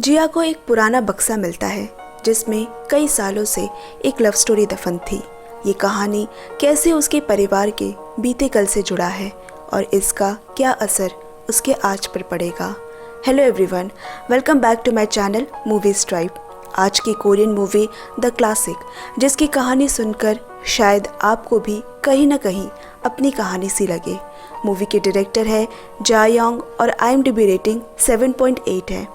जिया को एक पुराना बक्सा मिलता है जिसमें कई सालों से एक लव स्टोरी दफन थी। ये कहानी कैसे उसके परिवार के बीते कल से जुड़ा है और इसका क्या असर उसके आज पर पड़ेगा। Hello everyone, welcome back to my channel movies tribe. आज की कोरियन मूवी द क्लासिक, जिसकी कहानी सुनकर शायद आपको भी कहीं ना कहीं अपनी कहानी सी लगे। मूवी के डायरेक्टर है जा योंग और IMDb रेटिंग 7.8 है।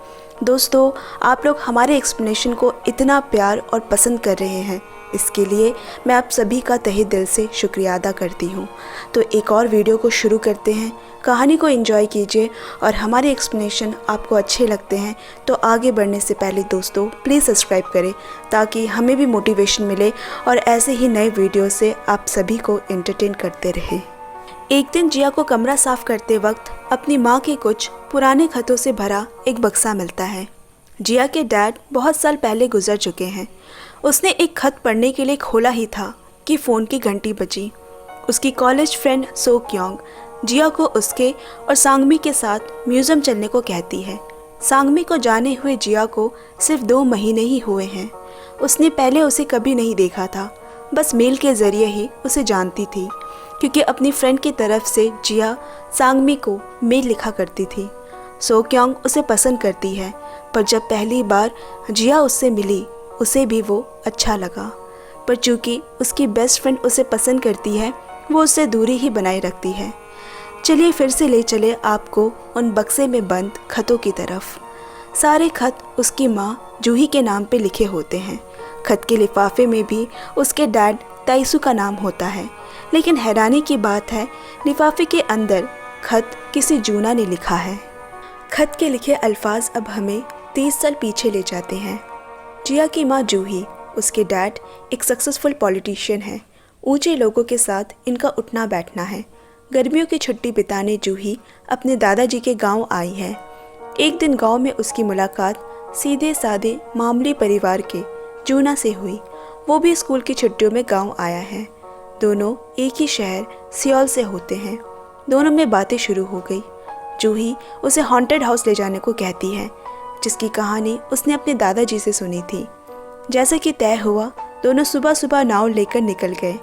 दोस्तों, आप लोग हमारे एक्सप्लेनेशन को इतना प्यार और पसंद कर रहे हैं, इसके लिए मैं आप सभी का तहे दिल से शुक्रिया अदा करती हूँ। तो एक और वीडियो को शुरू करते हैं। कहानी को एंजॉय कीजिए और हमारे एक्सप्लेनेशन आपको अच्छे लगते हैं तो आगे बढ़ने से पहले दोस्तों प्लीज़ सब्सक्राइब करें ताकि हमें भी मोटिवेशन मिले और ऐसे ही नए वीडियो से आप सभी को एंटरटेन करते रहें। एक दिन जिया को कमरा साफ करते वक्त अपनी माँ के कुछ पुराने खतों से भरा एक बक्सा मिलता है। जिया के डैड बहुत साल पहले गुजर चुके हैं। उसने एक खत पढ़ने के लिए खोला ही था कि फ़ोन की घंटी बजी। उसकी कॉलेज फ्रेंड सो क्योंग जिया को उसके और सांगमी के साथ म्यूज़ियम चलने को कहती है। सांगमी को जाने हुए जिया को सिर्फ 2 महीने ही हुए हैं। उसने पहले उसे कभी नहीं देखा था, बस मेल के ज़रिए ही उसे जानती थी, क्योंकि अपनी फ्रेंड की तरफ से जिया सांगमी को मेल लिखा करती थी। सो क्योंग उसे पसंद करती है, पर जब पहली बार जिया उससे मिली उसे भी वो अच्छा लगा। पर चूँकि उसकी बेस्ट फ्रेंड उसे पसंद करती है, वो उससे दूरी ही बनाए रखती है। चलिए फिर से ले चले आपको उन बक्से में बंद खतों की तरफ। सारे खत उसकी माँ जूही के नाम पे लिखे होते हैं। खत के लिफाफे में भी उसके डैड ताइसू का नाम होता है, लेकिन हैरानी की बात है लिफाफे के अंदर खत किसी जूना ने लिखा है। खत के लिखे अल्फाज अब हमें 30 साल पीछे ले जाते हैं। जिया की माँ जूही, उसके डैड एक सक्सेसफुल पॉलिटिशियन है। ऊंचे लोगों के साथ इनका उठना बैठना है। गर्मियों की छुट्टी बिताने जूही अपने दादाजी के गांव आई है। एक दिन गांव में उसकी मुलाकात सीधे साधे मामूली परिवार के जूना से हुई। वो भी स्कूल की छुट्टियों में गांव आया है। दोनों एक ही शहर सियोल से होते हैं। दोनों में बातें शुरू हो गई। जूही उसे हॉन्टेड हाउस ले जाने को कहती है, जिसकी कहानी उसने अपने दादाजी से सुनी थी। जैसा कि तय हुआ, दोनों सुबह सुबह नाव लेकर निकल गए।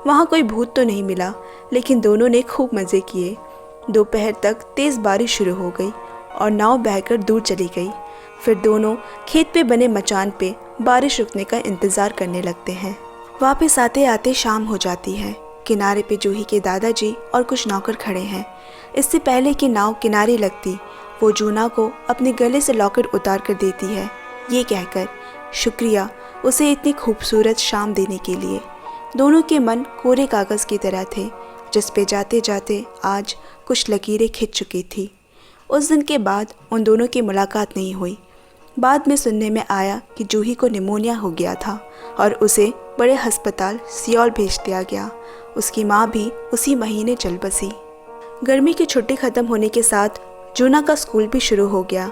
वहाँ कोई भूत तो नहीं मिला, लेकिन दोनों ने खूब मज़े किए। दोपहर तक तेज़ बारिश शुरू हो गई और नाव बहकर दूर चली गई। फिर दोनों खेत पे बने मचान पे बारिश रुकने का इंतज़ार करने लगते हैं। वापस आते आते शाम हो जाती है। किनारे पे जूही के दादाजी और कुछ नौकर खड़े हैं। इससे पहले कि नाव किनारे लगती, वो जूना को अपने गले से लॉकेट उतार कर देती है, ये कहकर शुक्रिया उसे इतनी खूबसूरत शाम देने के लिए। दोनों के मन कोरे कागज़ की तरह थे, जिस पे जाते जाते आज कुछ लकीरें खिंच चुकी थी। उस दिन के बाद उन दोनों की मुलाकात नहीं हुई। बाद में सुनने में आया कि जूही को निमोनिया हो गया था और उसे बड़े अस्पताल सियोल भेज दिया गया। उसकी माँ भी उसी महीने चल बसी। गर्मी की छुट्टी ख़त्म होने के साथ जूना का स्कूल भी शुरू हो गया।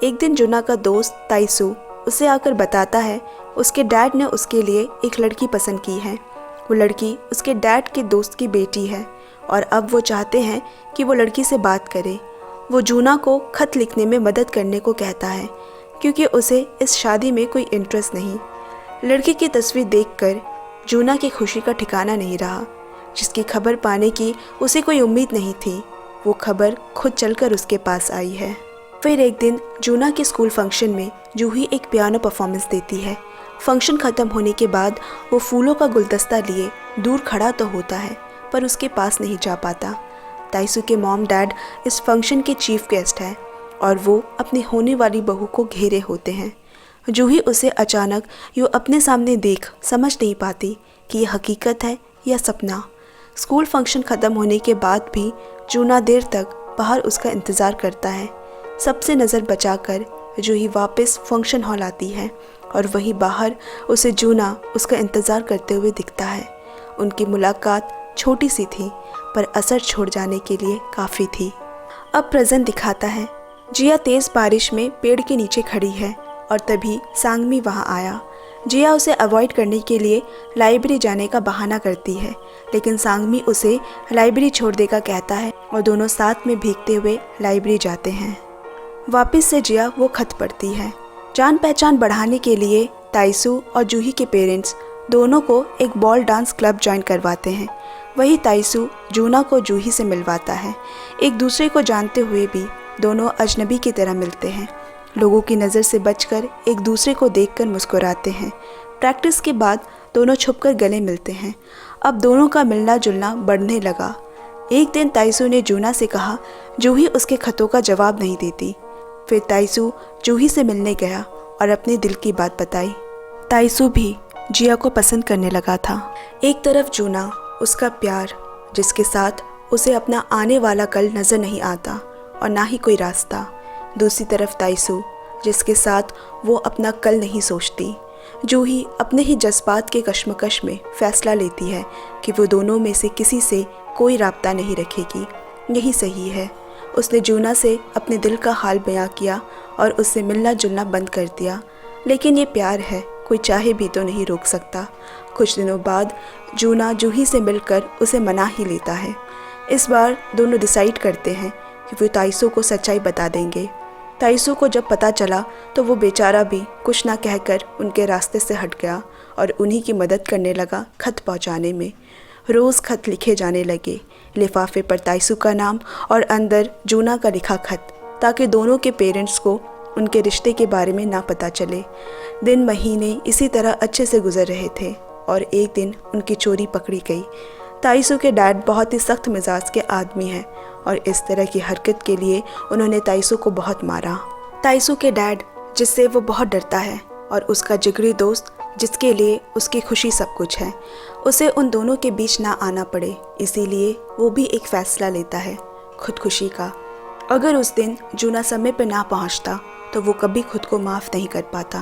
एक दिन जूना का दोस्त ताइसू उसे आकर बताता है उसके डैड ने उसके लिए एक लड़की पसंद की है। वो लड़की उसके डैड के दोस्त की बेटी है और अब वो चाहते हैं कि वो लड़की से बात करे। वो जूना को खत लिखने में मदद करने को कहता है, क्योंकि उसे इस शादी में कोई इंटरेस्ट नहीं। लड़की की तस्वीर देखकर जूना की खुशी का ठिकाना नहीं रहा। जिसकी खबर पाने की उसे कोई उम्मीद नहीं थी, वो खबर खुद चलकर उसके पास आई है। फिर एक दिन जूना के स्कूल फंक्शन में जूही एक पियानो परफॉर्मेंस देती है। फंक्शन ख़त्म होने के बाद वो फूलों का गुलदस्ता लिए दूर खड़ा तो होता है, पर उसके पास नहीं जा पाता। ताइसू के मॉम डैड इस फंक्शन के चीफ गेस्ट हैं और वो अपनी होने वाली बहू को घेरे होते हैं। जूही उसे अचानक यूँ अपने सामने देख समझ नहीं पाती कि ये हकीकत है या सपना। स्कूल फंक्शन ख़त्म होने के बाद भी जूना देर तक बाहर उसका इंतज़ार करता है। सबसे नज़र बचाकर जूही वापस फंक्शन हॉल आती है और वहीं बाहर उसे जूना उसका इंतज़ार करते हुए दिखता है। उनकी मुलाकात छोटी सी थी, पर असर छोड़ जाने के लिए काफ़ी थी। अब प्रेजेंट दिखाता है। जिया तेज़ बारिश में पेड़ के नीचे खड़ी है और तभी सांगमी वहाँ आया। जिया उसे अवॉइड करने के लिए लाइब्रेरी जाने का बहाना करती है, लेकिन सांगमी उसे लाइब्रेरी छोड़ देगा कहता है और दोनों साथ में भीगते हुए लाइब्रेरी जाते हैं। वापस से जिया वो खत पढ़ती है। जान पहचान बढ़ाने के लिए ताइसू और जूही के पेरेंट्स दोनों को एक बॉल डांस क्लब ज्वाइन करवाते हैं। वही ताइसू जूना को जूही से मिलवाता है। एक दूसरे को जानते हुए भी दोनों अजनबी की तरह मिलते हैं। लोगों की नज़र से बचकर एक दूसरे को देखकर मुस्कुराते हैं। प्रैक्टिस के बाद दोनों छुपकर गले मिलते हैं। अब दोनों का मिलना जुलना बढ़ने लगा। एक दिन ताइसू ने जूना से कहा, जूही उसके खतों का जवाब नहीं देती। फिर ताइसू जूही से मिलने गया और अपने दिल की बात बताई। ताइसू भी जिया को पसंद करने लगा था। एक तरफ जूना, उसका प्यार जिसके साथ उसे अपना आने वाला कल नज़र नहीं आता और ना ही कोई रास्ता। दूसरी तरफ ताइसू, जिसके साथ वो अपना कल नहीं सोचती। जूही अपने ही जज्बात के कश्मकश में फ़ैसला लेती है कि वो दोनों में से किसी से कोई राब्ता नहीं रखेगी। यही सही है। उसने जूना से अपने दिल का हाल बयां किया और उससे मिलना जुलना बंद कर दिया। लेकिन ये प्यार है, कोई चाहे भी तो नहीं रोक सकता। कुछ दिनों बाद जूना जूही से मिलकर उसे मना ही लेता है। इस बार दोनों डिसाइड करते हैं कि वो ताइसू को सच्चाई बता देंगे। ताइसू को जब पता चला तो वो बेचारा भी कुछ ना कहकर उनके रास्ते से हट गया और उन्हीं की मदद करने लगा खत पहुंचाने में। रोज़ खत लिखे जाने लगे, लिफाफे पर ताइसू का नाम और अंदर जूना का लिखा खत, ताकि दोनों के पेरेंट्स को उनके रिश्ते के बारे में ना पता चले। दिन महीने इसी तरह अच्छे से गुजर रहे थे और एक दिन उनकी चोरी पकड़ी गई। ताइसू के डैड बहुत ही सख्त मिजाज के आदमी हैं और इस तरह की हरकत के लिए उन्होंने ताइसू को बहुत मारा। ताइसू के डैड, जिससे वो बहुत डरता है, और उसका जिगरी दोस्त, जिसके लिए उसकी खुशी सब कुछ है, उसे उन दोनों के बीच ना आना पड़े, इसीलिए वो भी एक फ़ैसला लेता है खुदकुशी का। अगर उस दिन जूना समय पर ना पहुंचता तो वो कभी खुद को माफ़ नहीं कर पाता।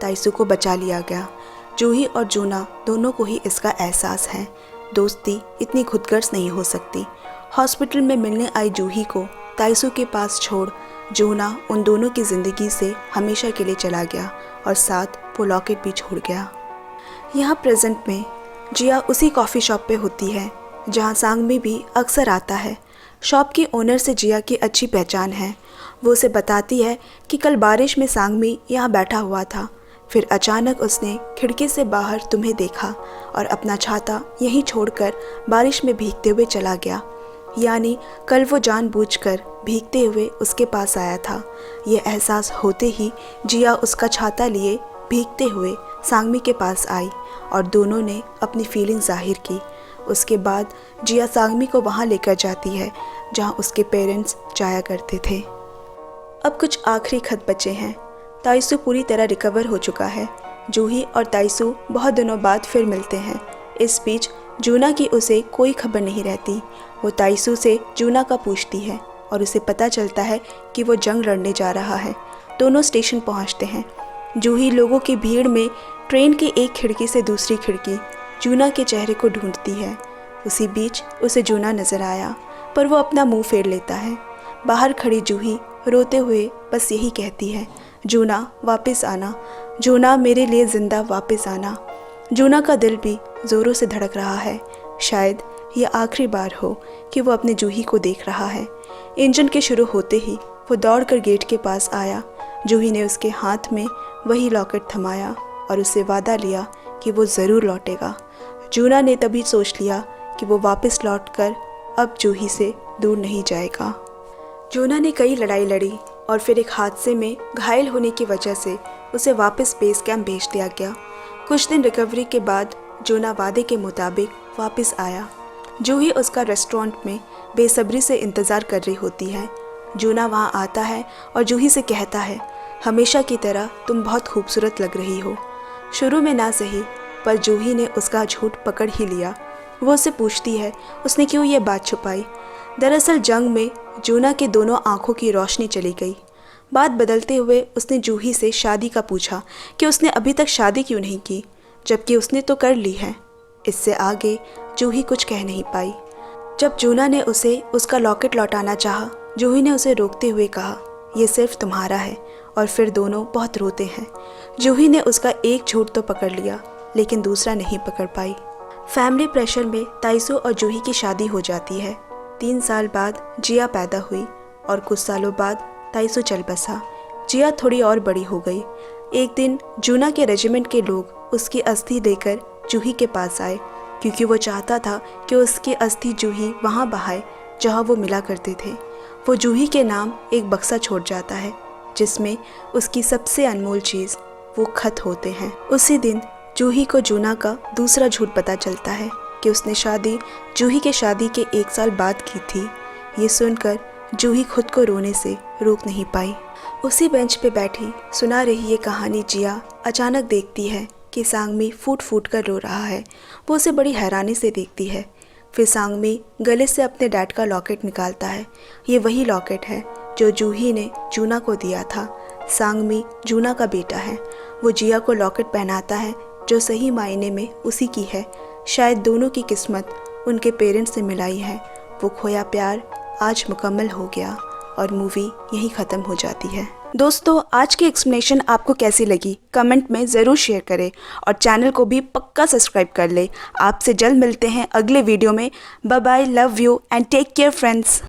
ताइसू को बचा लिया गया। जूही और जूना दोनों को ही इसका एहसास है। दोस्ती इतनी खुदगर्ज नहीं हो सकती। हॉस्पिटल में मिलने आई जूही को ताइसू के पास छोड़ जूना उन दोनों की ज़िंदगी से हमेशा के लिए चला गया और साथ वो लॉकेट भी छोड़ गया। यहाँ प्रेजेंट में जिया उसी कॉफ़ी शॉप पे होती है जहाँ सांगमी भी अक्सर आता है। शॉप की ओनर से जिया की अच्छी पहचान है। वो उसे बताती है कि कल बारिश में सांगमी यहाँ बैठा हुआ था, फिर अचानक उसने खिड़की से बाहर तुम्हें देखा और अपना छाता यहीं छोड़कर बारिश में भीगते हुए चला गया। यानी कल वो जानबूझकर भीगते हुए उसके पास आया था। ये एहसास होते ही जिया उसका छाता लिए भीगते हुए सांगमी के पास आई और दोनों ने अपनी फीलिंग जाहिर की। उसके बाद जिया सांगमी को वहाँ लेकर जाती है जहाँ उसके पेरेंट्स जाया करते थे। अब कुछ आखिरी खत बचे हैं। ताइसू पूरी तरह रिकवर हो चुका है। जूही और ताइसू बहुत दिनों बाद फिर मिलते हैं। इस बीच जूना की उसे कोई खबर नहीं रहती। वो ताइसू से जूना का पूछती है और उसे पता चलता है कि वो जंग लड़ने जा रहा है। दोनों स्टेशन पहुंचते हैं। जूही लोगों की भीड़ में ट्रेन की एक खिड़की से दूसरी खिड़की जूना के चेहरे को ढूंढती है। उसी बीच उसे जूना नज़र आया, पर वो अपना मुंह फेर लेता है। बाहर खड़ी जूही रोते हुए बस यही कहती है, जूना वापस आना, जूना मेरे लिए ज़िंदा वापस आना। जूना का दिल भी ज़ोरों से धड़क रहा है। शायद ये आखिरी बार हो कि वो अपने जूही को देख रहा है। इंजन के शुरू होते ही वो दौड़कर गेट के पास आया। जूही ने उसके हाथ में वही लॉकेट थमाया और उससे वादा लिया कि वो ज़रूर लौटेगा। जूना ने तभी सोच लिया कि वो वापस लौटकर अब जूही से दूर नहीं जाएगा। जूना ने कई लड़ाई लड़ी और फिर एक हादसे में घायल होने की वजह से उसे वापस बेस कैंप भेज दिया गया। कुछ दिन रिकवरी के बाद जूना वादे के मुताबिक वापस आया। जूही उसका रेस्टोरेंट में बेसब्री से इंतज़ार कर रही होती है। जूना वहाँ आता है और जूही से कहता है, हमेशा की तरह तुम बहुत खूबसूरत लग रही हो। शुरू में ना सही, पर जूही ने उसका झूठ पकड़ ही लिया। वो उससे पूछती है उसने क्यों ये बात छुपाई। दरअसल जंग में जूना के दोनों आंखों की रोशनी चली गई। बात बदलते हुए उसने जूही से शादी का पूछा कि उसने अभी तक शादी क्यों नहीं की, जबकि उसने तो कर ली है। इससे आगे जूही कुछ कह नहीं पाई। जब जूना ने उसे उसका लॉकेट लौटाना चाहा, जूही ने उसे रोकते हुए कहा, ये सिर्फ तुम्हारा है, और फिर दोनों बहुत रोते हैं। जूही ने उसका एक झूठ तो पकड़ लिया, लेकिन दूसरा नहीं पकड़ पाई। फैमिली प्रेशर में ताइसू और जूही की शादी हो जाती है। 3 साल बाद जिया पैदा हुई और कुछ सालों बाद ताइसू चल बसा। जिया थोड़ी और बड़ी हो गई। एक दिन जूना के रेजिमेंट के लोग उसकी अस्थि लेकर जूही के पास आए, क्योंकि वो चाहता था कि उसकी अस्थि जूही वहाँ बहाए जहाँ वो मिला करते थे। वो जूही के नाम एक बक्सा छोड़ जाता है, जिसमें उसकी सबसे अनमोल चीज़ वो खत होते हैं। उसी दिन जूही को जूना का दूसरा झूठ पता चलता है कि उसने शादी जूही के शादी के 1 साल बाद की थी। ये सुनकर जूही खुद को रोने से रोक नहीं पाई। उसी बेंच पे बैठी सुना रही ये कहानी जिया अचानक देखती है कि सांगमी फूट फूट कर रो रहा है। वो उसे बड़ी हैरानी से देखती है। फिर सांगमी गले से अपने डैड का लॉकेट निकालता है। ये वही लॉकेट है जो जूही ने जूना को दिया था। सांगमी जूना का बेटा है। वो जिया को लॉकेट पहनाता है जो सही मायने में उसी की है। शायद दोनों की किस्मत उनके पेरेंट्स से मिलाई है। वो खोया प्यार आज मुकम्मल हो गया और मूवी यहीं ख़त्म हो जाती है। दोस्तों, आज की एक्सप्लेनेशन आपको कैसी लगी कमेंट में ज़रूर शेयर करें और चैनल को भी पक्का सब्सक्राइब कर ले। आपसे जल्द मिलते हैं अगले वीडियो में। Bye bye, love you and take care friends.